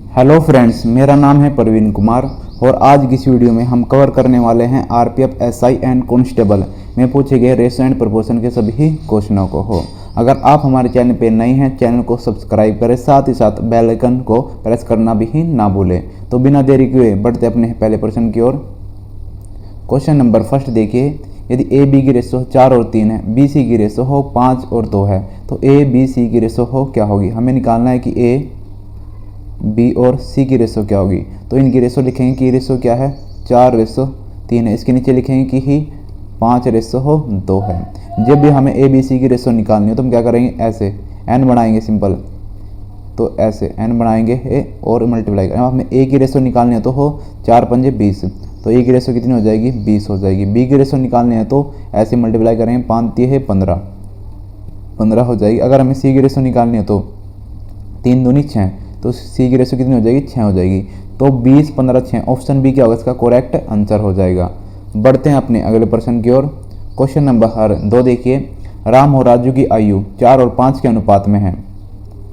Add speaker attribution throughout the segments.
Speaker 1: Hello friends, मेरा नाम है प्रवीण कुमार और आज की इस वीडियो में हम कवर करने वाले हैं आरपीएफ एसआई एंड कांस्टेबल में पूछे गए रेशो एंड प्रोपोर्शन के सभी क्वेश्चनों को हो। अगर आप हमारे चैनल पर नए हैं, चैनल को सब्सक्राइब करें, साथ ही साथ बेल आइकन को प्रेस करना भी ना भूलें। तो बिना देरी किए बढ़ते अपने पहले प्रश्न की ओर। क्वेश्चन नंबर फर्स्ट देखिए, यदि ए बी की रेशो 4 और 3 है, बी सी की रेशो हो 5 और 2 है, तो ए बी सी की रेशो हो क्या होगी। हमें निकालना है कि ए बी और सी की रेशो क्या होगी। तो इनकी रेशो लिखेंगे कि रेशो क्या है 4:3 है। इसके नीचे लिखेंगे कि ही 5:2 है। जब भी हमें ए बी सी की रेशो निकालनी हो तो हम क्या करेंगे, ऐसे एन बनाएंगे सिंपल। तो ऐसे एन बनाएंगे ए और मल्टीप्लाई करेंगे। हमें ए की रेशो निकालनी है तो हो 4×5 20, तो ए की रेशो कितनी हो जाएगी 20 हो जाएगी। बी की रेशो निकालनी है तो ऐसे मल्टीप्लाई करेंगे, 5×3 15 हो जाएगी। अगर हमें सी की रेशो निकालनी है तो 3 दूनी 6, तो सी की रेशो कितनी हो जाएगी 6 हो जाएगी। तो 20 15 6 ऑप्शन बी क्या होगा, इसका करेक्ट आंसर हो जाएगा। बढ़ते हैं अपने अगले प्रश्न की ओर। क्वेश्चन नंबर 2 देखिए, राम और राजू की आयु 4 और 5 के अनुपात में है।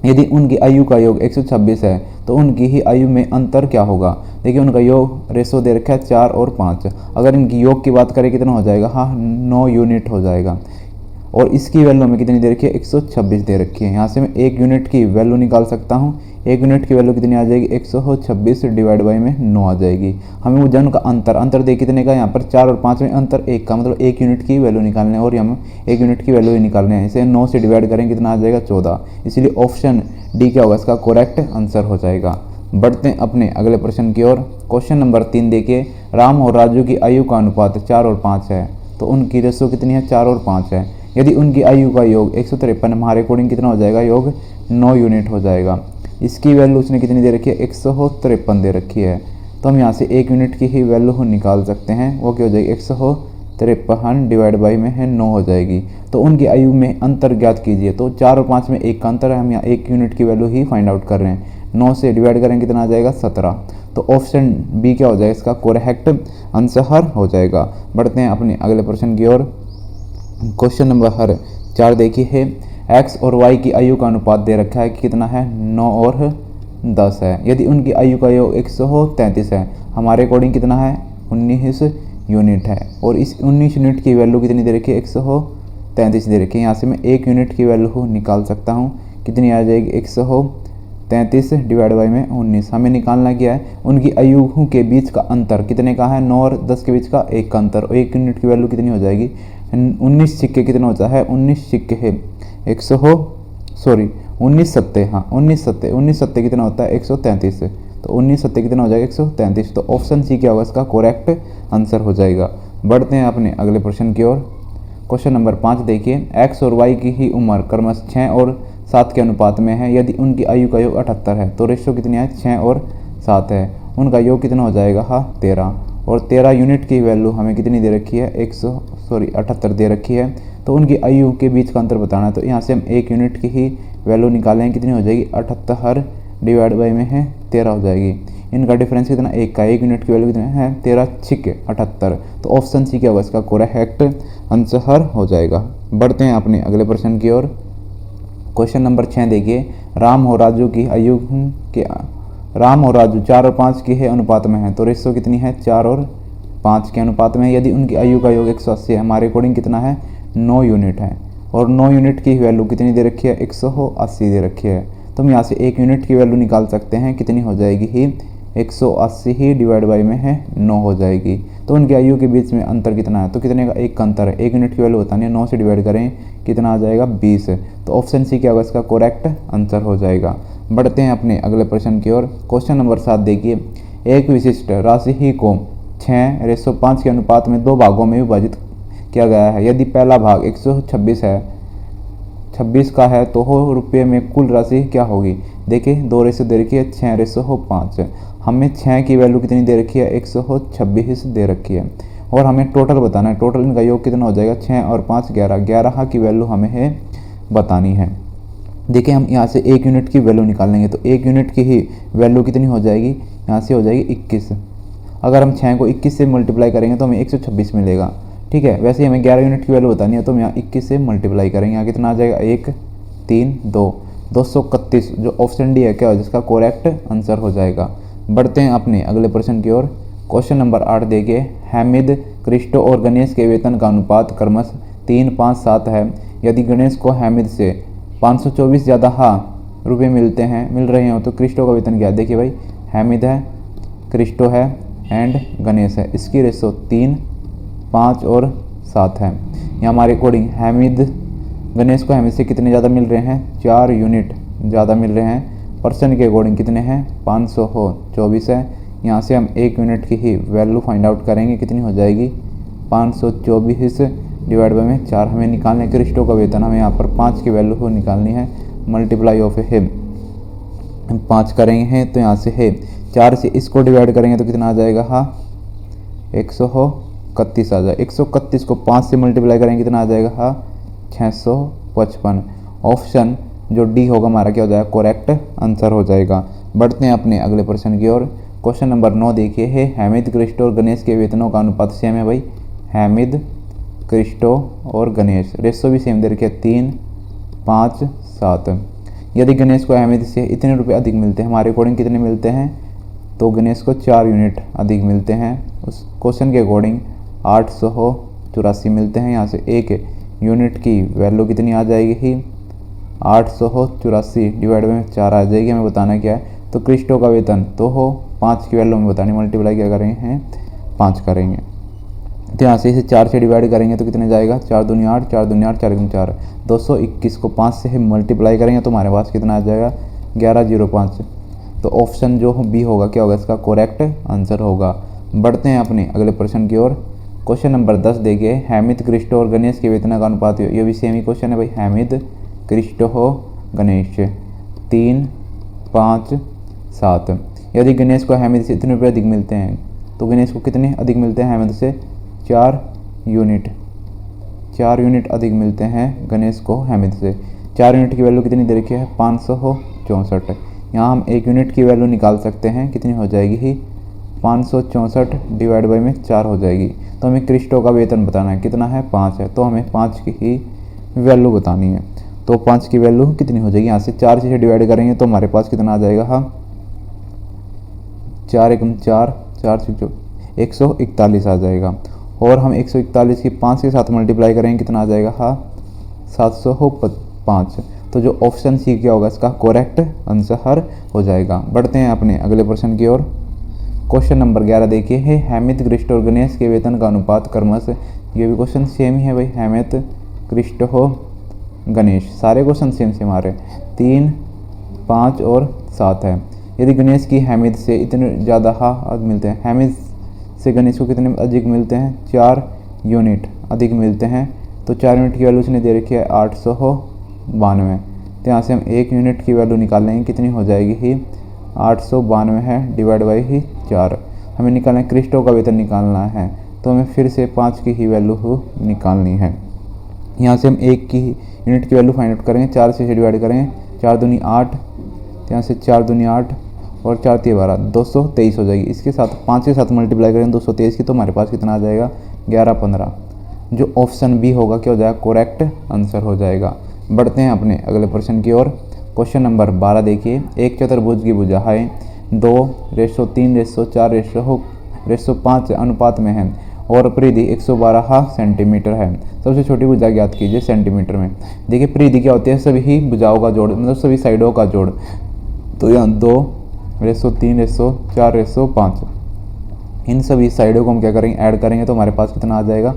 Speaker 1: यदि उनकी आयु का योग 126 है तो उनकी ही आयु में अंतर क्या होगा। देखिए उनका योग रेशो दे रखा है 4 और 5। अगर इनकी योग की बात करें कितना हो जाएगा, हाँ 9 यूनिट हो जाएगा। और इसकी वैल्यू में कितनी दे रखी है 126 दे रखी है। यहाँ से मैं 1 यूनिट की वैल्यू निकाल सकता हूँ। 1 यूनिट की वैल्यू कितनी आ जाएगी 126 डिवाइड बाई में 9 आ जाएगी। हमें वजन का अंतर दे कितने का, यहाँ पर 4 और 5 में अंतर 1 का, मतलब 1 यूनिट की वैल्यू निकालने है और यहाँ 1 यूनिट की वैल्यू ही निकालने हैं। इसे 9 से डिवाइड करें कितना आ जाएगा 14। इसलिए ऑप्शन डी क्या होगा, इसका करेक्ट आंसर हो जाएगा। बढ़ते हैं अपने अगले प्रश्न की ओर। क्वेश्चन नंबर 3 देखिए, राम और राजू की आयु का अनुपात 4 और 5 है, तो उनकी रेशो कितनी है 4 और 5 है। यदि उनकी आयु का योग 153, हमारे अकॉर्डिंग कितना हो जाएगा, योग 9 यूनिट हो जाएगा। इसकी वैल्यू उसने कितनी दे रखी है 153 दे रखी है। तो हम यहाँ से 1 यूनिट की ही वैल्यू निकाल सकते हैं। वो क्या हो जाएगी 153 डिवाइड बाई में है 9 हो जाएगी। तो उनकी आयु में अंतर ज्ञात कीजिए। तो 4 और 5 में 1 का अंतर है, हम यहाँ 1 यूनिट की वैल्यू ही फाइंड आउट कर रहे हैं। 9 से डिवाइड करें कितना आ जाएगा 17। तो ऑप्शन बी क्या हो जाएगा, इसका करेक्ट आंसर हो जाएगा। बढ़ते हैं अपने अगले प्रश्न की ओर। क्वेश्चन नंबर 4 देखिए है, एक्स और वाई की आयु का अनुपात दे रखा है कि कितना है 9 और 10 है। यदि उनकी आयु का योग 133 है, हमारे अकॉर्डिंग कितना है 19 यूनिट है। और इस 19 यूनिट की वैल्यू कितनी दे रखी है 133 दे रखी है। यहाँ से मैं 1 यूनिट की वैल्यू निकाल सकता हूँ, कितनी आ जाएगी 133 डिवाइड बाई में 19। हमें निकालना क्या है, उनकी आयु के बीच का अंतर कितने का है 9 और 10 के बीच का 1 का अंतर। और 1 यूनिट की वैल्यू कितनी हो जाएगी 19 सिक्के कितना होता है 19 सिक्के है 19 सत्ते, हाँ 19 सत्ते कितना होता है 133। तो 19 सत्ते कितना हो जाएगा 133। तो ऑप्शन सी क्या होगा, इसका करेक्ट आंसर हो जाएगा। बढ़ते हैं अपने अगले प्रश्न की ओर। क्वेश्चन नंबर 5 देखिए, एक्स और वाई की ही उम्र क्रमशः 6 और 7 के अनुपात में है। यदि उनकी आयु का योग 78 है तो रेशो कितनी है 6 और 7 है। उनका योग कितना हो जाएगा, हाँ 13। और 13 यूनिट की वैल्यू हमें कितनी दे रखी है 78 दे रखी है। तो उनकी आयु के बीच का अंतर बताना है। तो यहाँ से हम 1 यूनिट की ही वैल्यू निकालें, कितनी हो जाएगी 78 डिवाइड बाई में है 13 हो जाएगी। इनका डिफरेंस कितना 1 का, 1 यूनिट की वैल्यू कितना है 13 छिक्के 78। तो ऑप्शन सी क्या होगा, इसका करेक्ट आंसर हो जाएगा। बढ़ते हैं अपने अगले प्रश्न की ओर। क्वेश्चन नंबर 6 देखिए, राम और राजू 4 और 5 की है अनुपात में है। तो रेशो कितनी है 4 और 5 के अनुपात में। यदि उनकी आयु का योग 180 है, हमारे अकॉर्डिंग कितना है 9 यूनिट है। और 9 यूनिट की वैल्यू कितनी दे रखी है 180 दे रखी है। तो हम यहाँ से 1 यूनिट की वैल्यू निकाल सकते हैं, कितनी हो जाएगी ही 180 ही डिवाइड बाई में है 9 हो जाएगी। तो उनकी आयु के बीच में अंतर कितना है, तो कितने का 1 का अंतर है। 1 यूनिट की वैल्यू बतानी है, 9 से डिवाइड करें कितना आ जाएगा 20। तो ऑप्शन सी क्या होगा, इसका करेक्ट आंसर हो जाएगा। बढ़ते हैं अपने अगले प्रश्न की ओर। क्वेश्चन नंबर 7 देखिए, एक विशिष्ट राशि ही को 6:5 के अनुपात में 2 भागों में विभाजित किया गया है। यदि पहला भाग 126 का है तो हो रुपये में कुल राशि क्या होगी। देखिए 2 रेशो दे रखी है 6:5। हमें 6 की वैल्यू कितनी दे रखी है 126 दे रखी है। और हमें टोटल बताना है, टोटल इनका योग कितना हो जाएगा 6 और 5 11 की वैल्यू हमें है बतानी है। देखिए हम यहाँ से 1 यूनिट की वैल्यू निकालेंगे। तो 1 यूनिट की ही वैल्यू कितनी हो जाएगी, यहाँ से हो जाएगी 21। अगर हम 6 को 21 से मल्टीप्लाई करेंगे तो हमें 126 मिलेगा। ठीक है, वैसे ही हमें 11 यूनिट की वैल्यू बतानी है, तो हम यहाँ 21 से मल्टीप्लाई करेंगे। यहाँ कितना आ जाएगा 1 3 2, 231 जो ऑप्शन डी है क्या हो जिसका करेक्ट आंसर हो जाएगा। बढ़ते हैं अपने अगले प्रश्न की ओर। क्वेश्चन नंबर 8 देखिए, हामिद, क्रिस्टो और गणेश के वेतन का अनुपात क्रमश 3, 5, 7 है। यदि गणेश को हामिद से 524 ज़्यादा रुपये मिल रहे हो तो क्रिस्टो का वेतन क्या है। देखिए भाई, हामिद है, क्रिस्टो है एंड गणेश है, इसकी रेशो 3, 5 और 7 है। यहाँ हमारे अकॉर्डिंग गणेश को हामिद से कितने ज़्यादा मिल रहे हैं, 4 यूनिट ज़्यादा मिल रहे हैं। पर्सन के अकॉर्डिंग कितने हैं, 524 है। यहाँ से हम 1 यूनिट की ही वैल्यू फाइंड आउट करेंगे, कितनी हो जाएगी 524 डिवाइड बाई में 4 हमें निकालने। क्रिस्टो का वेतन हमें यहाँ पर 5 की वैल्यू को निकालनी है, मल्टीप्लाई ऑफ है 5 करेंगे तो यहाँ से है 4 से इसको डिवाइड करेंगे तो कितना आ जाएगा 131 आ जाएगा। 131 को 5 से मल्टीप्लाई करेंगे कितना आ जाएगा 655। ऑप्शन जो डी होगा हमारा क्या हो जाएगा, करेक्ट आंसर हो जाएगा। बढ़ते हैं अपने अगले प्रश्न की ओर। क्वेश्चन नंबर 9 देखिए है, हामिद, क्रिस्टो और गणेश के वेतनों का अनुपात सेम है भाई। हामिद, क्रिस्टो और गणेश, रेशो भी सेम दे रखी है 3, 5, 7। यदि गणेश को हामिद से इतने रुपए अधिक मिलते हैं, हमारे अकॉर्डिंग कितने मिलते हैं, तो गणेश को 4 यूनिट अधिक मिलते हैं। उस क्वेश्चन के अकॉर्डिंग 884 मिलते हैं। यहाँ से 1 यूनिट की वैल्यू कितनी आ जाएगी 884 डिवाइड में 4 आ जाएगी। हमें बताना क्या है, तो क्रिस्टो का वेतन तो हो 5 की वैल्यू हमें बतानी, मल्टीप्लाई क्या करेंगे हैं 5 करेंगे। तो यहाँ से इसे 4 से डिवाइड करेंगे तो कितने जाएगा, 4 दूनी 8, 4 दूनी 8, 4 दूनी 4, 221 को 5 से मल्टीप्लाई करेंगे तो हमारे पास कितना आ जाएगा 1105। तो ऑप्शन जो बी होगा क्या होगा, इसका करेक्ट आंसर होगा। बढ़ते हैं अपने अगले प्रश्न की ओर। क्वेश्चन नंबर 10 देखिए, हामिद, क्रिस्टो और गणेश के वेतन का अनुपात, ये भी सेम ही क्वेश्चन है भाई। हामिद, क्रिस्टो हो, गणेश, 3, 5, 7। यदि गणेश को हामिद से इतने रुपये अधिक मिलते हैं तो गणेश को कितने अधिक मिलते हैं, हामिद से 4 यूनिट अधिक मिलते हैं गणेश को हामिद से। 4 यूनिट की वैल्यू कितनी दे रखी है 564। यहाँ हम 1 यूनिट की वैल्यू निकाल सकते हैं, कितनी हो जाएगी 564 डिवाइड बाई में 4 हो जाएगी। तो हमें क्रिस्टो का वेतन बताना है, कितना है 5 है, तो हमें 5 की ही वैल्यू बतानी है। तो 5 की वैल्यू कितनी हो जाएगी, यहाँ से 4 से डिवाइड करेंगे तो हमारे पास कितना आ जाएगा 4 एकम 4, 4 से 141 आ जाएगा। और हम 141 की 5 के साथ मल्टीप्लाई करेंगे कितना आ जाएगा 705। तो जो ऑप्शन सी क्या होगा, इसका करेक्ट आंसर हो जाएगा। बढ़ते हैं अपने अगले प्रश्न की ओर। क्वेश्चन नंबर 11 देखिए है, हामिद, क्रिस्टो और गणेश के वेतन का अनुपात क्रमश, ये भी क्वेश्चन सेम ही है भाई। हामिद, क्रिस्टो, गणेश, सारे क्वेश्चन सेम आ रहे हैं। 3, 5 और 7 है। यदि गणेश की हामिद से इतने ज़्यादा मिलते हैं, हामिद से गणेश को कितने अधिक मिलते हैं 4 यूनिट अधिक मिलते हैं। तो 4 यूनिट की वैल्यू उसने दे रखी है 892। तो यहाँ से हम 1 यूनिट की वैल्यू निकाल लेंगे, कितनी हो जाएगी 892 है डिवाइड बाई ही 4। हमें निकालना है, क्रिस्टो का वेतन निकालना है तो हमें फिर से 5 की ही वैल्यू निकालनी है। यहाँ से हम 1 की यूनिट की वैल्यू फाइंड आउट करेंगे, 4 से डिवाइड करेंगे, 4 दूनी 8, यहाँ से 4 दूनी 8 और 4 3 12, 223 हो जाएगी। इसके साथ 5 के साथ मल्टीप्लाई करेंगे 223 की, तो हमारे पास कितना आ जाएगा 1115। जो ऑप्शन बी होगा क्या हो जाएगा, करेक्ट आंसर हो जाएगा। बढ़ते हैं अपने अगले प्रश्न की ओर। क्वेश्चन नंबर 12 देखिए, एक चतुर्भुज की भुजाएं 2:3:4:5 अनुपात में है और परिधि 112 सेंटीमीटर है। सबसे छोटी भुजा ज्ञात कीजिए सेंटीमीटर में। देखिए परिधि क्या होती है, सभी भुजाओं का जोड़, मतलब सभी साइडों का जोड़। तो यहाँ 2:3:4:5 इन सभी साइडों को हम क्या करेंगे, ऐड करेंगे तो हमारे पास कितना आ जाएगा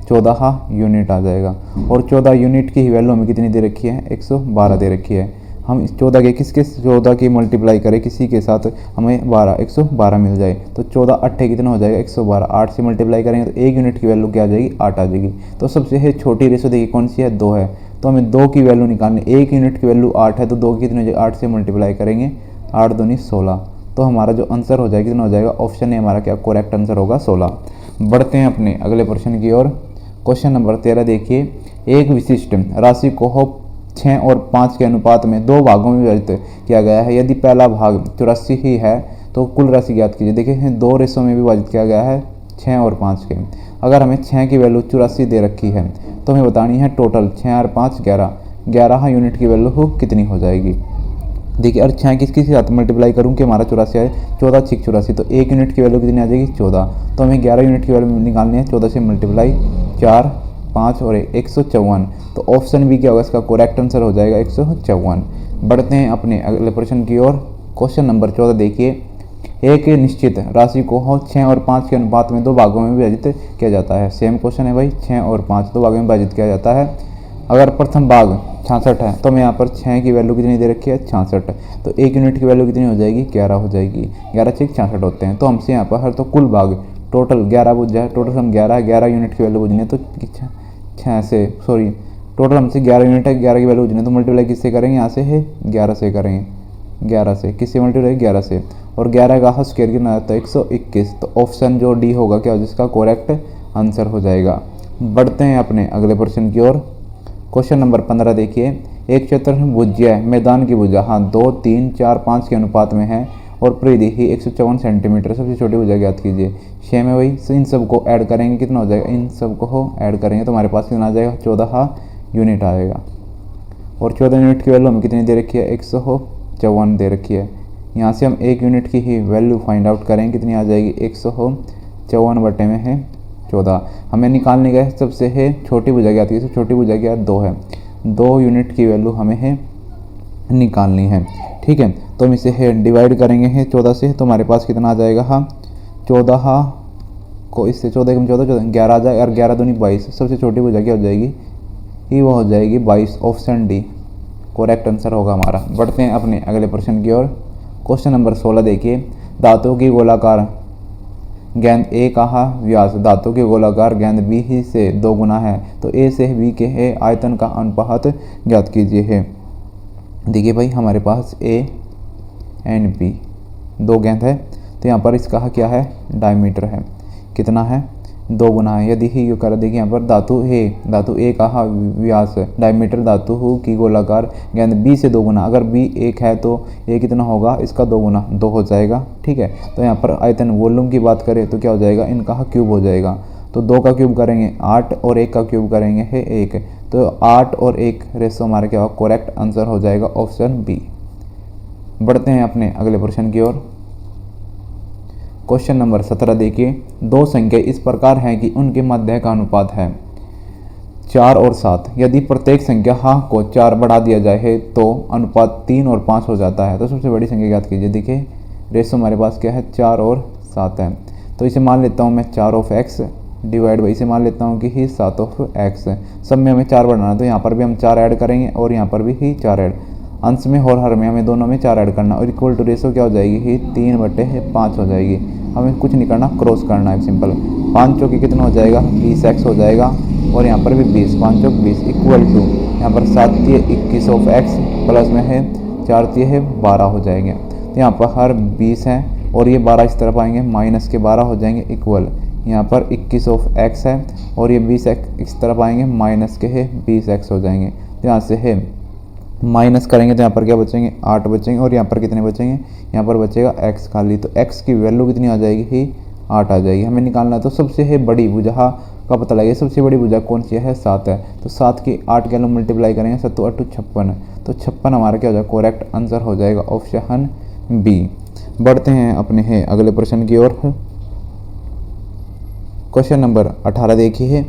Speaker 1: 14 यूनिट आ जाएगा। और 14 यूनिट की वैल्यू हमें कितनी दे रखी है 112 दे रखी है। हम इस 14 की मल्टीप्लाई करें किसी के साथ, हमें 112 मिल जाए। तो 14 8 कितना हो जाएगा 112। 8 से मल्टीप्लाई करेंगे तो 1 यूनिट की वैल्यू क्या आ जाएगी 8 आ जाएगी। तो सबसे छोटी रेशो देखिए कौन सी है 2 है। तो हमें 2 की वैल्यू निकालनी, 1 यूनिट की वैल्यू 8 है तो 2 की कितनी हो जाएगी 8 से मल्टीप्लाई करेंगे, 8 दूनी 16। तो हमारा जो आंसर हो जाएगा कितना हो जाएगा, ऑप्शन ए हमारा क्या करेक्ट आंसर होगा 16। बढ़ते हैं अपने अगले प्रश्न की ओर। क्वेश्चन नंबर 13 देखिए, एक विशिष्ट राशि को 6 और 5 के अनुपात में 2 भागों में विभाजित किया गया है। यदि पहला भाग 84 ही है तो कुल राशि ज्ञात कीजिए। देखिए 2 रेशो में विभाजित किया गया है 6 और 5 के। अगर हमें 6 की वैल्यू 84 दे रखी है तो हमें बतानी है टोटल 6 और 5 11, 11 यूनिट की वैल्यू हो कितनी हो जाएगी। देखिए, और 6 किसके साथ मल्टीप्लाई करूँ कि हमारा 84 आए, 14 6 84, तो 1 यूनिट की वैल्यू कितनी आ जाएगी 14। तो हमें 11 यूनिट की वैल्यू निकालनी है। 14 से मल्टीप्लाई 4 5 और 154। तो ऑप्शन बी क्या होगा, इसका करेक्ट आंसर हो जाएगा 154। बढ़ते हैं अपने अगले प्रश्न की ओर। क्वेश्चन नंबर 14 देखिए, एक निश्चित राशि को 6 और 5 के अनुपात में 2 भागों में विभाजित किया जाता है। सेम क्वेश्चन है भाई, 6 और 5 2 भागों में विभाजित किया जाता है। अगर प्रथम भाग 66 है तो हमें यहाँ पर 6 की वैल्यू कितनी दे रखी है 66, तो 1 यूनिट की वैल्यू कितनी हो जाएगी 11 हो जाएगी। 11 6 66 होते हैं। तो हमसे यहाँ पर तो कुल भाग टोटल 11 पूछ जाए, टोटल हम 11 यूनिट की वैल्यू पूछनी है। तो 6 से सॉरी टोटल हमसे 11 यूनिट है, 11 की वैल्यू पूछनी है। तो मल्टीप्लाई किससे करेंगे, यहाँ से है 11 से करेंगे। 11 से किससे मल्टीप्लाई 11 से, और 11 का स्क्वायर कितना आता है 121। तो ऑप्शन जो डी होगा क्या जिसका करेक्ट आंसर हो जाएगा। बढ़ते हैं अपने अगले प्रश्न की ओर। क्वेश्चन नंबर 15 देखिए, एक चतुर्भुज मैदान की भुजा 2 3 4 5 के अनुपात में है और परिधि ही 154 सेंटीमीटर। सबसे छोटी भुजा ज्ञात कीजिए। 6 में वही इन सब को ऐड करेंगे कितना हो जाएगा, इन सब को ऐड करेंगे तो हमारे पास कितना आ जाएगा 14 यूनिट आएगा। और 14 यूनिट की वैल्यू हमें कितनी दे रखी है 154 दे रखी है। यहाँ से हम 1 यूनिट की ही वैल्यू फाइंड आउट करेंगे कितनी आ जाएगी 154 बटे में है 14। हमें निकालने का सबसे है छोटी भुजा ज्ञात कीजिए। छोटी भुजा ज्ञात 2 है, 2 यूनिट की वैल्यू हमें है निकालनी है। ठीक है, तो हम इसे है डिवाइड करेंगे है 14 से, तो हमारे पास कितना आ जाएगा 14 को इससे 14 कम 14 11 आ जाएगा, और 11 दूनी 22। सबसे छोटी भुजा क्या हो जाएगी ही वो हो जाएगी 22। ऑप्शन डी करेक्ट आंसर होगा हमारा। बढ़ते हैं अपने अगले प्रश्न की ओर। क्वेश्चन नंबर 16 देखिए, धातु की गोलाकार गेंद ए का व्यास धातु की गोलाकार गेंद बी ही से 2 गुना है, तो ए से बी के है आयतन का अनुपात ज्ञात कीजिए है। देखिए भाई, हमारे पास ए एंड बी 2 गेंद है, तो यहाँ पर इसका क्या है डायमीटर है कितना है 2 गुना है। यदि ही कर देखिए यहाँ पर धातु ए का व्यास डायमीटर धातु की गोलाकार गेंद बी से 2 गुना, अगर बी 1 है तो ए कितना होगा इसका 2 गुना 2 हो जाएगा। ठीक है, तो यहाँ पर आयतन वॉल्यूम की बात करें तो क्या हो जाएगा इनका क्यूब हो जाएगा। तो 2 का क्यूब करेंगे 8 और 1 का क्यूब करेंगे है 1, तो 8 और 1 रेशो हमारा क्या होगा करेक्ट आंसर हो जाएगा ऑप्शन बी। बढ़ते हैं अपने अगले प्रश्न की ओर। क्वेश्चन नंबर 17 देखिए, 2 संख्या इस प्रकार हैं कि उनके मध्य का अनुपात है 4 और 7। यदि प्रत्येक संख्या को 4 बढ़ा दिया जाए तो अनुपात 3 और 5 हो जाता है। तो सबसे बड़ी संख्या ज्ञात कीजिए। देखिए रेशो हमारे पास क्या है 4 और 7 है, तो इसे मान लेता हूँ मैं 4 ऑफ एक्स डिवाइड बाई इसे मान लेता हूँ कि ही 7 ऑफ एक्स। सब में हमें 4 बढ़ाना है, तो यहाँ पर भी हम 4 ऐड करेंगे और यहाँ पर भी ही 4 ऐड, अंश में और हर में हमें दोनों में 4 ऐड करना, और इक्वल टू रेशो क्या हो जाएगी ही 3/5 हो जाएगी। हमें कुछ नहीं करना, क्रॉस करना है सिंपल। 5 चौके कितना हो जाएगा 20x हो जाएगा, और यहाँ पर भी 20 5 चौक 20 इक्वल टू यहाँ पर 7 × 21 ऑफ एक्स प्लस में है 4 × है 12 हो जाएंगे। तो यहाँ पर हर 20 है और ये 12 इस तरफ आएंगे माइनस के 12 हो जाएंगे इक्वल। यहाँ पर 21 ऑफ एक्स है और ये 20x इस तरफ आएंगे माइनस के है 20x हो जाएंगे। तो यहाँ से है माइनस करेंगे तो यहाँ पर क्या बचेंगे 8 बचेंगे, और यहाँ पर कितने बचेंगे यहाँ पर बचेगा x खाली। तो x की वैल्यू कितनी आ जाएगी ही 8 आ जाएगी। हमें निकालना है तो सबसे है बड़ी भुजा का पता लगाइए। सबसे बड़ी भुजा कौन सी है 7 है, तो 7 की 8 के लोग मल्टीप्लाई करेंगे 7 8 56, तो 56 हमारा क्या हो जाएगा करेक्ट आंसर हो जाएगा ऑप्शन बी। बढ़ते हैं अपने है अगले प्रश्न की ओर। क्वेश्चन नंबर 18 देखिए,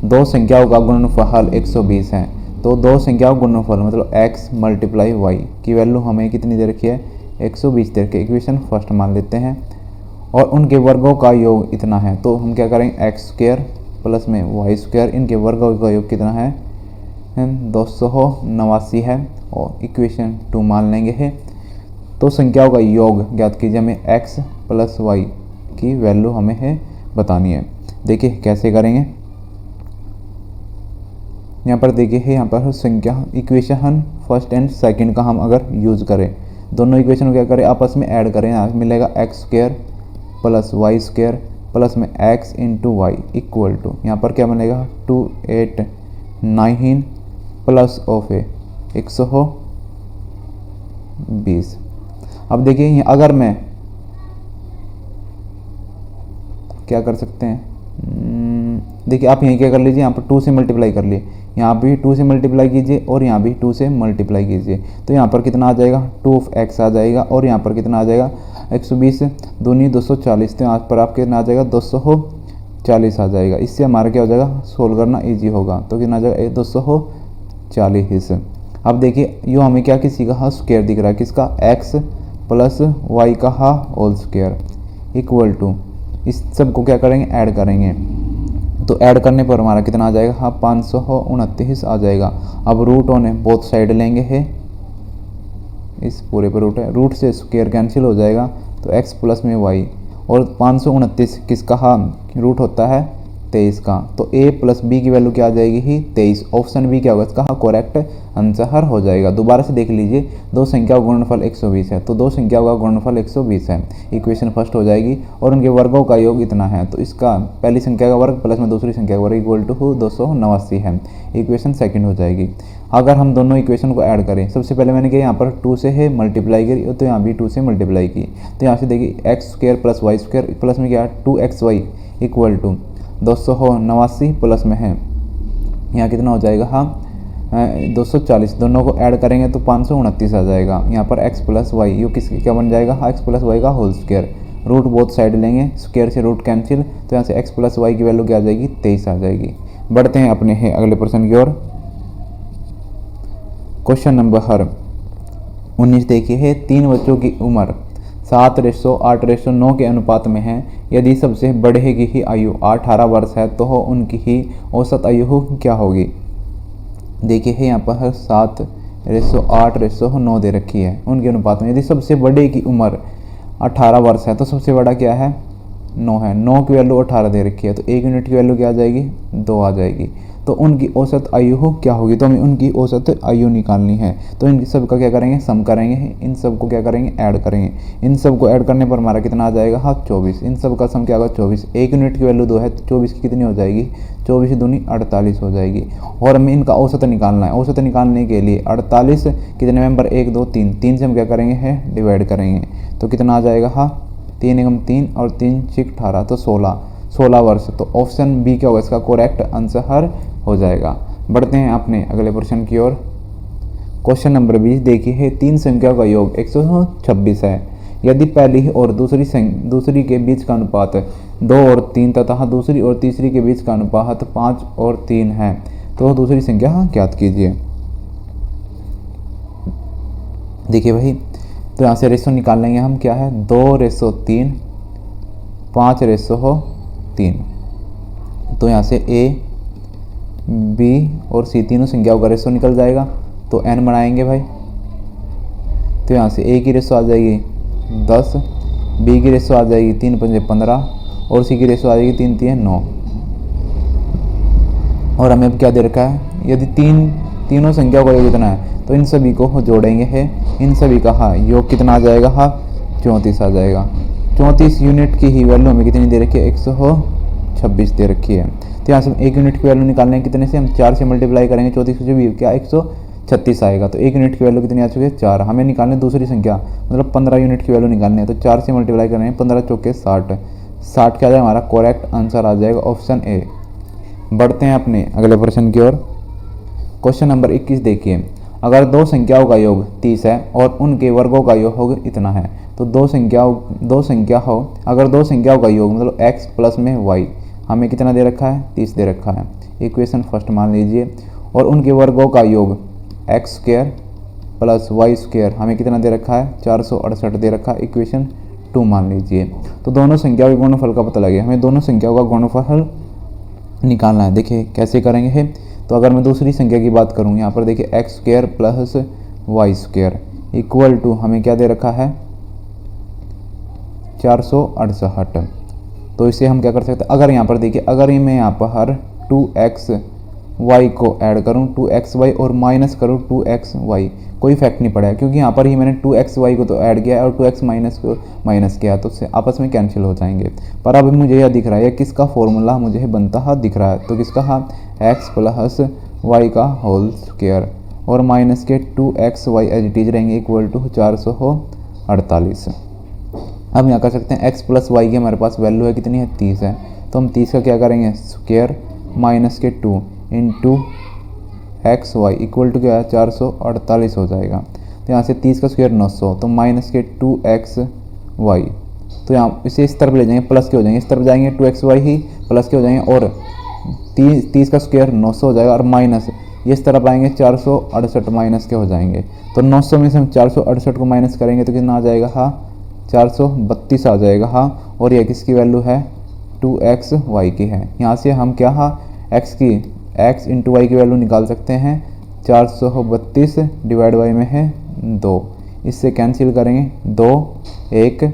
Speaker 1: 2 संख्याओं का गुणनफल 120 है, तो 2 संख्याओं का गुणनफल मतलब x × y की वैल्यू हमें कितनी दे रखी है 120 दे रखी है। इक्वेशन फर्स्ट मान लेते हैं, और उनके वर्गों का योग इतना है, तो हम क्या करेंगे x² प्लस में y², इनके वर्गों का योग कितना है 289 है, और इक्वेशन 2 मान लेंगे है। तो संख्याओं का योग ज्ञात कीजिए। हमें x + y की वैल्यू हमें है बतानी है। देखिए कैसे करेंगे, यहाँ पर देखिए है यहाँ पर संख्या इक्वेशन फर्स्ट एंड सेकंड का हम अगर यूज़ करें, दोनों इक्वेशन को क्या करें आपस में ऐड करें, यहाँ मिलेगा x² + y² प्लस में x × y इक्वल टू यहाँ पर क्या बनेगा 289 प्लस ऑफ 120। अब देखिए अगर मैं क्या कर सकते हैं, देखिए आप यहीं क्या कर लीजिए, यहाँ पर 2 से मल्टीप्लाई कर लिए, यहाँ भी 2 से मल्टीप्लाई कीजिए और यहाँ भी 2 से मल्टीप्लाई कीजिए, तो यहाँ पर कितना आ जाएगा 2x आ जाएगा और यहाँ पर कितना आ जाएगा 120 दूनी 240, तो यहाँ पर आपके कितना आ जाएगा 240 आ जाएगा। इससे हमारा क्या हो जाएगा सोल्व करना ईजी होगा, तो कितना आ जाएगा 240। अब देखिए यो हमें क्या किसी का स्क्वायर दिख रहा है, किसका x प्लस वाई का होल स्क्वायर इक्वल टू, इस सब को क्या करेंगे ऐड करेंगे, तो ऐड करने पर हमारा कितना आ जाएगा 529 आ जाएगा। अब रूट होने बोथ साइड लेंगे है, इस पूरे पर रूट है, रूट से स्क्वायर कैंसिल हो जाएगा, तो x प्लस में y और 529 किसका रूट होता है 23 का, तो a प्लस b की वैल्यू क्या आ जाएगी ही 23। ऑप्शन बी क्या होगा इसका करेक्ट आंसर हो जाएगा। दोबारा से देख लीजिए, दो संख्या का गुणनफल 120 है, तो दो संख्याओं का गुणनफल 120 है, इक्वेशन फर्स्ट हो जाएगी, और उनके वर्गों का योग इतना है, तो इसका पहली संख्या का वर्ग प्लस में दूसरी संख्या का वर्ग इक्वल टू 289 है, इक्वेशन सेकंड हो जाएगी। अगर हम दोनों इक्वेशन को ऐड करें, सबसे पहले मैंने किया यहाँ पर 2 से है मल्टीप्लाई करी, तो यहाँ भी 2 से मल्टीप्लाई की, तो यहाँ से देखिए x square plus y square plus में क्या 2xy इक्वल टू 289 प्लस में है यहाँ कितना हो जाएगा 240, दोनों को ऐड करेंगे तो 529 आ जाएगा। यहाँ पर x प्लस वाई यो किसकी क्या बन जाएगा x प्लस वाई का whole square, root both side लेंगे, स्क्वायर से रूट कैंसिल, तो यहाँ से x प्लस वाई की वैल्यू क्या आ जाएगी 23 आ जाएगी। बढ़ते हैं अपने अगले प्रश्न की ओर। क्वेश्चन नंबर 19 देखिए है, 3 बच्चों की उम्र 7:8:9 के अनुपात में है। यदि सबसे बड़े की ही आयु 18 वर्ष है तो उनकी ही औसत आयु क्या होगी। देखिए है यहाँ पर 7:8:9 दे रखी है उनके अनुपात में। यदि सबसे बड़े की उम्र 18 वर्ष है तो सबसे बड़ा क्या है 9 है, 9 की वैल्यू 18 दे रखी है, तो 1 यूनिट की वैल्यू क्या आ जाएगी 2 आ जाएगी। तो उनकी औसत आयु क्या होगी, तो हमें उनकी औसत आयु निकालनी है, तो इन सब का क्या करेंगे सम करेंगे, इन सब को क्या करेंगे ऐड करेंगे, इन सब को ऐड करने पर हमारा कितना आ जाएगा 24, इन सब का सम क्या होगा 24, 1 यूनिट की वैल्यू 2 है, तो 24 की कितनी हो जाएगी 24 दूनी 48 हो जाएगी। और हमें इनका औसत निकालना है, औसत निकालने के लिए 48 कितने मेंबर 1 2 3, 3 से हम क्या करेंगे है डिवाइड करेंगे, तो कितना आ जाएगा 3 एकम 3 और 3 6 18, तो 16 वर्ष, तो ऑप्शन बी क्या होगा इसका करेक्ट आंसर हो जाएगा। बढ़ते हैं अपने अगले प्रश्न की ओर। क्वेश्चन नंबर 20 देखिए है, 3 संख्या का योग 126 है। यदि पहली और दूसरी के बीच का अनुपात 2 और 3 तथा दूसरी और तीसरी के बीच का अनुपात 5 और 3 है, तो दूसरी संख्या ज्ञात कीजिए। देखिए भाई, तो यहाँ से रेशो निकाल लेंगे हम, क्या है 2:3 5:3, तो यहाँ से ए बी और सी तीनों संख्याओं का रेशो निकल जाएगा, तो n बनाएंगे भाई, तो यहाँ से a की रेशो आ जाएगी 10, b की रेशो आ जाएगी 3 5 15 और c की रेशो आ जाएगी 3 3 9। और हमें अब क्या दे रखा है, यदि तीनों संख्याओं का योग कितना है, तो इन सभी को जोड़ेंगे है, इन सभी का योग कितना आ जाएगा 34 आ जाएगा। 34 यूनिट की ही वैल्यू हमें कितनी दे रखी है 126 दे रखी है, तो यहाँ से हम 1 यूनिट की वैल्यू निकालने हैं, कितने से हम 4 से मल्टीप्लाई करेंगे, 34 जो भी क्या 136 आएगा, तो 1 यूनिट की वैल्यू कितनी आ चुकी है 4। हमें निकालने दूसरी संख्या मतलब 15 यूनिट की वैल्यू निकालनी है, तो 4 से मल्टीप्लाई करेंगे 15 चौके 60 क्या जाएगा हमारा करेक्ट आंसर आ जाएगा ऑप्शन ए। बढ़ते हैं अपने अगले प्रश्न की ओर। क्वेश्चन नंबर 21 देखिए, अगर दो संख्याओं का योग 30 है और उनके वर्गों का योग इतना है, तो अगर दो संख्याओं का योग मतलब x प्लस में y हमें कितना दे रखा है 30 दे रखा है, इक्वेशन फर्स्ट मान लीजिए, और उनके वर्गों का योग x square plus y square हमें कितना दे रखा है 468 दे रखा है, इक्वेशन 2 मान लीजिए। तो दोनों संख्याओं के गुणनफल का पता लगे, हमें दोनों संख्याओं का गुणनफल निकालना है। देखिए कैसे करेंगे है, तो अगर मैं दूसरी संख्या की बात करूँ, यहाँ पर देखिए x square plus y square equal to हमें क्या दे रखा है 468, तो इसे हम क्या कर सकते हैं, अगर यहाँ पर देखिए अगर मैं यहाँ पर 2xy को ऐड करूँ 2xy और माइनस करूँ 2xy, कोई इफेक्ट नहीं पड़ेगा, क्योंकि यहाँ पर ही मैंने 2xy को तो ऐड किया है और 2x माइनस को माइनस किया, तो उससे आपस में कैंसिल हो जाएंगे। पर अभी मुझे यह दिख रहा है किसका फॉर्मूला मुझे बनता दिख रहा है, तो किसका x प्लस वाई का होल स्क्वायर और माइनस के 2xy एज इट इज रहेंगे इक्वल टू 448। अब यहाँ कर सकते हैं x प्लस वाई की हमारे पास वैल्यू है कितनी है 30 है, तो हम 30 का क्या करेंगे स्क्वायर माइनस के 2 into x y equal to क्या है 448 हो जाएगा। तो यहाँ से 30 का स्क्वायर 900, तो माइनस के 2x वाई, तो यहाँ इसे इस तरफ ले जाएंगे प्लस के हो जाएंगे, इस तरफ जाएंगे 2x वाई ही प्लस के हो जाएंगे, और 30 का स्क्वायर 900 हो जाएगा, और माइनस ये इस तरफ आएंगे 468 माइनस के हो जाएंगे। तो 900 में से हम 468 को माइनस करेंगे तो कितना आ जाएगा, हाँ 432 आ जाएगा, हाँ। और यह किसकी वैल्यू है, 2x वाई की है। यहाँ से हम क्या, हाँ x इंटू वाई की वैल्यू निकाल सकते हैं। 432 डिवाइड बाई में है 2, इससे कैंसिल करेंगे 2 1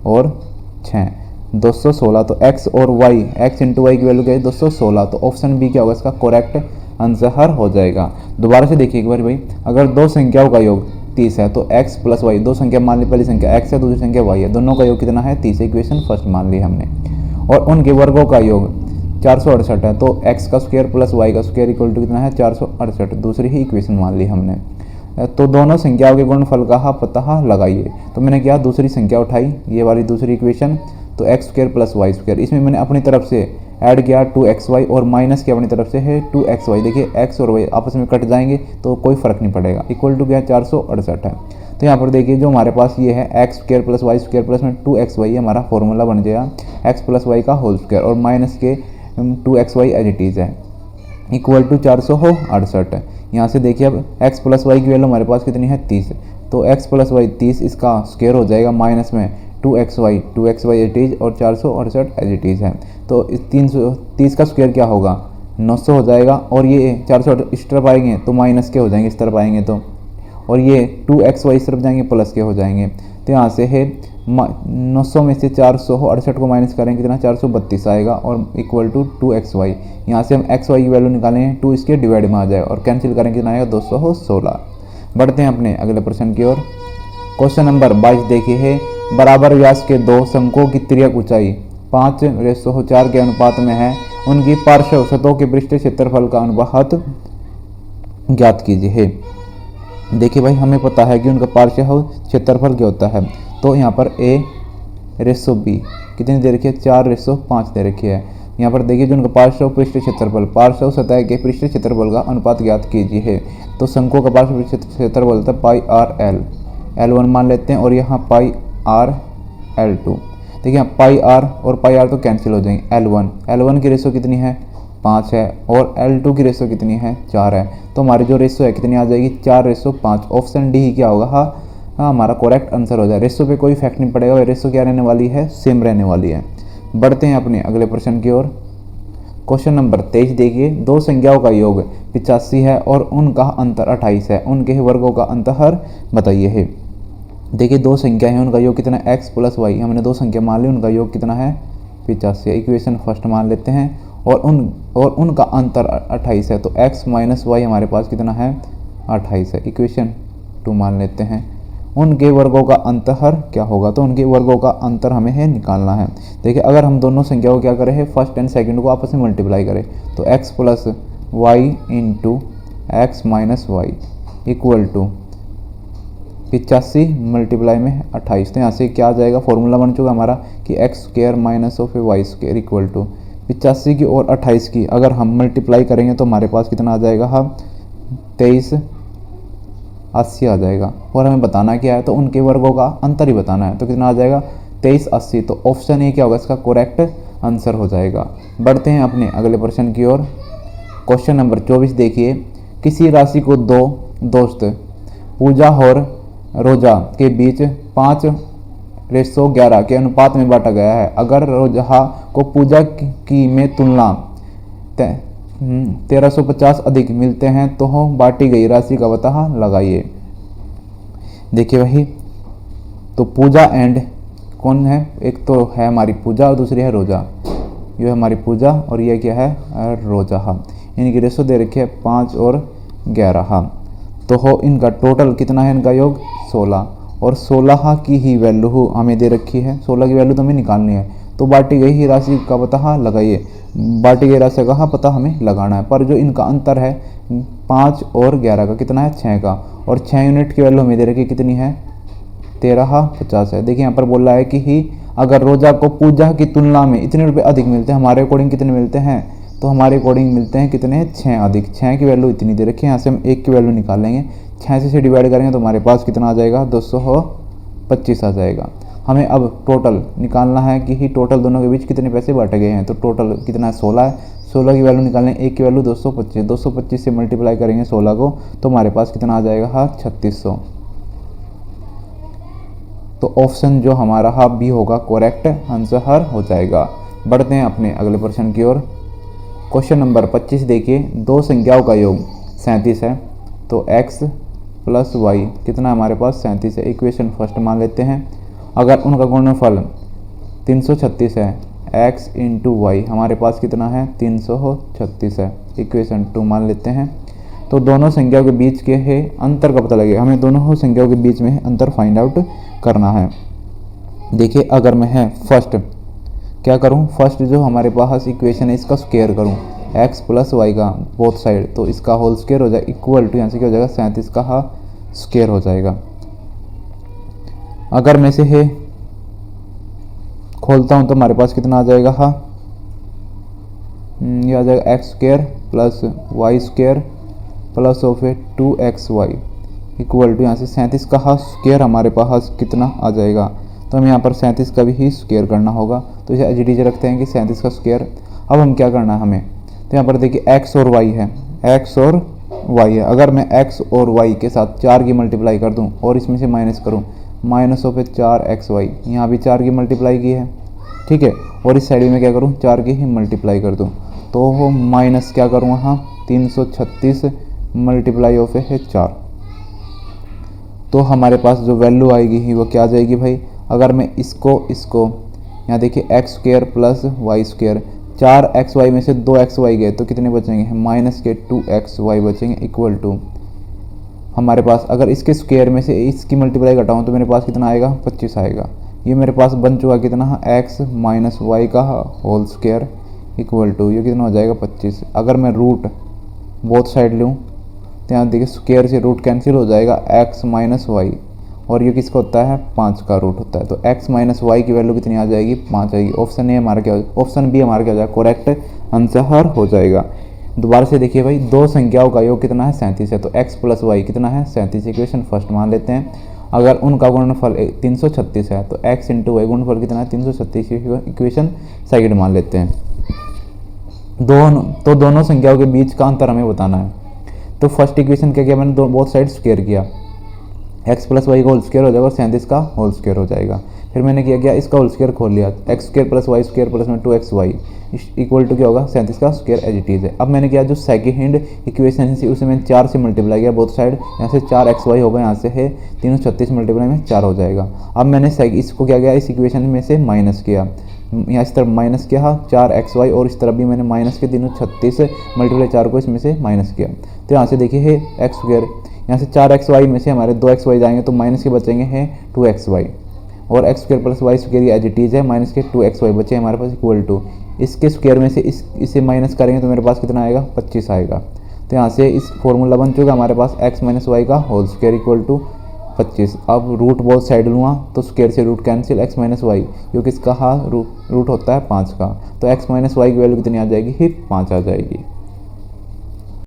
Speaker 1: और 6 216। तो x और y, x इंटू वाई की वैल्यू क्या है 216। तो ऑप्शन बी क्या होगा इसका करेक्ट आंसर हो जाएगा। दोबारा से देखिए एक बार भाई, अगर दो संख्याओं का योग 30 है तो x प्लस वाई, दो संख्या मान ली, पहली संख्या x है दूसरी संख्या y है, दोनों का योग कितना है 30, इक्वेशन फर्स्ट मान ली हमने। और उनके वर्गों का योग 468 है, तो x का स्क्वायर प्लस y का स्क्वायर इक्वल टू कितना है 468, दूसरी ही इक्वेशन मान ली हमने। तो दोनों संख्याओं के गुणनफल का पता लगाइए। तो मैंने क्या, दूसरी संख्या उठाई, ये वाली दूसरी इक्वेशन, तो x square plus y square, इसमें मैंने अपनी तरफ से ऐड किया 2xy और माइनस किया अपनी तरफ से है 2xy। देखिए x और y आपस में कट जाएंगे तो कोई फ़र्क नहीं पड़ेगा, इक्वल टू क्या 468 है। तो यहाँ पर देखिए जो हमारे पास ये है x square plus y square plus में 2xy, हमारा फॉर्मूला बन गया एक्स प्लस वाई का होल स्क्वायर, और माइनस के 2xy एज इट इज़ है, इक्वल टू 468। यहाँ से देखिए अब x प्लस वाई की वैल्यू हमारे पास कितनी है 30, तो x प्लस वाई 30, इसका स्क्वायर हो जाएगा माइनस में 2xy एज इट इज़ और 468 एज इट इज़ है। तो इस 330 का स्क्वायर क्या होगा 900 हो जाएगा, और ये 468 इस तरफ आएंगे तो माइनस के हो जाएंगे इस तरफ आएंगे तो, और ये 2xy इस तरफ जाएंगे प्लस के हो जाएंगे। तो यहाँ से है 900 में से 468 को माइनस करेंगे कितना 432 आएगा, और इक्वल टू 2xy। यहाँ से हम xy की वैल्यू निकालेंगे 2 इसके डिवाइड में आ जाएगा, और कैंसिल करेंगे कितना आएगा 216। बढ़ते हैं अपने अगले प्रश्न की ओर। क्वेश्चन नंबर 22 देखिए है, बराबर व्यास के दो शंकुओं की तिर्यक ऊंचाई 5:4 के अनुपात में है, उनकी पार्श्व सतहों के पृष्ठ क्षेत्रफल का अनुपात ज्ञात कीजिए है। देखिए भाई हमें पता है कि उनका पार्श्व क्षेत्रफल क्या होता है, तो यहाँ पर a/b कितनी दे रखी है 4/5 दे रखी है। यहाँ पर देखिए जो उनका पार्श्व पृष्ठ क्षेत्रफल, पार्श्व सतह के पृष्ठ क्षेत्रफल का अनुपात ज्ञात कीजिए है। तो शंकुओं का पार्श्व पृष्ठ क्षेत्रफल होता है पाई आर एल, L1 मान लेते हैं, और यहाँ पाई आर L2। देखिए यहाँ पाई आर और पाई आर तो कैंसिल हो जाएंगे, L1 की रेशो कितनी है 5 है, और L2 की रेशो कितनी है 4 है। तो हमारी जो रेशो है कितनी आ जाएगी 4/5। ऑप्शन डी ही क्या होगा, हाँ हमारा करेक्ट आंसर हो जाए। रेशो पे कोई इफेक्ट नहीं पड़ेगा, रेशो क्या रहने वाली है सेम रहने वाली है। बढ़ते हैं अपने अगले प्रश्न की ओर। क्वेश्चन नंबर 23 देखिए, दो संख्याओं का योग 85 है और उनका अंतर 28 है, उनके वर्गों का अंतर बताइए है। देखिए दो संख्या है, उनका योग कितना x प्लस वाई, हमने दो संख्या मान ली, उनका योग कितना है 85 है, इक्वेशन फर्स्ट मान लेते हैं, और उनका अंतर 28 है, तो x माइनस वाई हमारे पास कितना है 28 है, इक्वेशन 2 मान लेते हैं। उनके वर्गों का अंतर क्या होगा, तो उनके वर्गों का अंतर हमें है निकालना है। देखिए अगर हम दोनों संख्याओं को क्या करें है फर्स्ट एंड सेकंड को आपस में मल्टीप्लाई करें, तो x plus y into x minus y equal to 85 multiply में 28। तो यहाँ से क्या आ जाएगा, फॉर्मूला बन चुका हमारा कि x square minus of y square equal to 85 की और 28 की अगर हम मल्टीप्लाई करेंगे तो हमारे पास कितना आ जाएगा, हाँ 2380 आ जाएगा। और हमें बताना क्या है, तो उनके वर्गों का अंतर ही बताना है, तो कितना आ जाएगा 2380। तो ऑप्शन ए क्या होगा इसका करेक्ट आंसर हो जाएगा। बढ़ते हैं अपने अगले प्रश्न की ओर। क्वेश्चन नंबर 24 देखिए, किसी राशि को दो दोस्त पूजा और रोजा के बीच 5:11 के अनुपात में बांटा गया है। अगर रोजा को पूजा की में तुलना 1350 अधिक मिलते हैं तो बांटी गई राशि का पता लगाइए। देखिए वही तो पूजा एंड कौन है, एक तो है हमारी पूजा और दूसरी है रोजा। ये हमारी पूजा और ये क्या है रोजा। इनकी रेशो दे रखी है 5 और 11। तो इनका टोटल कितना है, इनका योग 16, और 16 की ही वैल्यू हमें दे रखी है, 16 की वैल्यू तो हमें निकालनी है। तो बांटी गई ही राशि का पता लगाइए, बांटी गई राशि का पता हमें लगाना है। पर जो इनका अंतर है 5 और 11 का कितना है 6 का, और 6 यूनिट की वैल्यू हमें दे रखी कितनी है 1350 है। देखिए यहाँ पर बोल रहा है कि ही अगर रोजा को पूजा की तुलना में इतने रुपए अधिक मिलते हैं, हमारे अकॉर्डिंग कितने मिलते हैं, तो हमारे अकॉर्डिंग मिलते हैं कितने, 6 अधिक 6 की वैल्यू इतनी दे रखी है। यहाँ से हम 1 की वैल्यू निकाल लेंगे, 6 से डिवाइड करेंगे तो हमारे पास कितना आ जाएगा, 225 आ जाएगा। हमें अब टोटल निकालना है कि ही टोटल दोनों के बीच कितने पैसे बांटे गए हैं। तो टोटल कितना है, 16 है। 16 की वैल्यू निकालने, 1 की वैल्यू 225, 225 से मल्टीप्लाई करेंगे 16 को तो हमारे पास कितना आ जाएगा, हाँ 3600। तो ऑप्शन जो हमारा हाँ बी होगा करेक्ट आंसर हो जाएगा। बढ़ते हैं अपने अगले प्रश्न की ओर। क्वेश्चन नंबर 25 देखिए, दो संख्याओं का योग 37 है तो x प्लस वाई कितना हमारे पास 37 है। इक्वेशन फर्स्ट मान लेते हैं। अगर उनका गुणनफल 336 है, x इंटू वाई हमारे पास कितना है, 336 है। इक्वेशन 2 मान लेते हैं। तो दोनों संख्याओं के बीच के है अंतर का पता लगेगा, हमें दोनों संख्याओं के बीच में अंतर फाइंड आउट करना है। देखिए अगर मैं है फर्स्ट क्या करूं, फर्स्ट जो हमारे पास इक्वेशन है इसका स्क्वायर करूं, x प्लस वाई का बोथ साइड, तो इसका होल स्क्वायर हो जाएगा इक्वल टू, यहाँ से क्या हो जाएगा 37 का हा स्क्वायर हो जाएगा। अगर मैं से है खोलता हूं तो हमारे पास कितना आ जाएगा, हा ये आ जाएगा x square plus y square plus of 2xy equal to, यहाँ से 37 का हा स्क्वायर हमारे पास कितना आ जाएगा। तो हमें यहाँ पर 37 का भी ही स्क्वायर करना होगा, तो इसे एज रखते हैं कि 37 का स्क्वायर। अब हम क्या करना है हमें, तो यहाँ पर देखिए x और y है, x और y है। अगर मैं x और y के साथ 4 की मल्टीप्लाई कर दूँ और इसमें से माइनस करूँ, माइनस ऑफ 4xy, यहाँ भी 4 की मल्टीप्लाई की है, ठीक है। और इस साइड में क्या करूँ, 4 की ही मल्टीप्लाई कर दूँ, तो वो माइनस क्या करूँ यहाँ 336 मल्टीप्लाई ऑफ है 4। तो हमारे पास जो वैल्यू आएगी ही वो क्या आ जाएगी भाई। अगर मैं इसको यहाँ देखिए x square plus y square, 4xy में से 2xy गए तो कितने बचेंगे, माइनस के 2xy बचेंगे इक्वल टू हमारे पास। अगर इसके स्क्वायर में से इसकी मल्टीप्लाई घटाऊँ तो मेरे पास कितना आएगा, 25 आएगा। ये मेरे पास बन चुका कितना, x माइनस वाई का होल स्क्वायर इक्वल टू ये कितना हो जाएगा 25। अगर मैं रूट बोथ साइड लूँ तो यहाँ देखिए स्क्वायर से रूट कैंसिल हो जाएगा, x माइनस वाई, और ये किसका होता है, 5 का रूट होता है। तो x माइनस वाई की वैल्यू कितनी आ जाएगी, 5 आएगी। ऑप्शन ए हमारा क्या, ऑप्शन बी हमारा क्या हो जाएगा, करेक्ट आंसर हो जाएगा। दोबारा से देखिए भाई, दो संख्याओं का योग कितना है, 37 है, तो x प्लस वाई कितना है 37। इक्वेशन फर्स्ट मान लेते हैं। अगर उनका गुणनफल 336 है तो x इंटू वाई गुणनफल कितना है 336, इक्वेशन सेकंड मान लेते हैं। दोनों संख्याओं के बीच का अंतर हमें बताना है। तो फर्स्ट इक्वेशन क्या किया मैंने, बोथ साइड स्क्वायर किया, x प्लस वाई का होल स्क्वायर हो जाएगा और 37 का होल स्क्वायर हो जाएगा। फिर मैंने क्या किया, इसका होल स्क्वायर खोल लिया, x square plus y square plus में 2xy इक्वल टू क्या होगा 37 का स्क्वायर एज इट इज है। अब मैंने किया जो सेकंड इक्वेशन है उसे मैंने 4 से मल्टीप्लाई किया बोथ साइड, यहाँ से 4xy होगा, यहाँ से है 336 मल्टीप्लाई में 4 हो जाएगा। अब मैंने इसको क्या किया, इस इक्वेशन में से माइनस किया, यहाँ इस तरफ माइनस किया 4xy और इस तरफ भी मैंने माइनस के 336 मल्टीप्लाई 4 को इसमें से माइनस किया। तो यहाँ से देखिए है एक्स स्क्वायर, यहाँ से 4xy में से हमारे 2xy जाएंगे तो माइनस के बचेंगे हैं 2xy, और x square plus y square as it is है, माइनस के 2xy बचे हमारे पास इक्वल टू, इसके स्क्वायर में से इसे माइनस करेंगे तो मेरे पास कितना आएगा 25 आएगा। तो यहाँ से इस फॉर्मूला बन चुका हमारे पास x माइनस वाई का होल स्क्वायर इक्वल टू 25। अब रूट बोथ साइड लूँगा तो स्क्वायर से root cancel, x minus y क्योंकि इसका रूट होता है 5 का, तो x माइनस वाई की वैल्यू कितनी आ जाएगी, ही 5 आ जाएगी।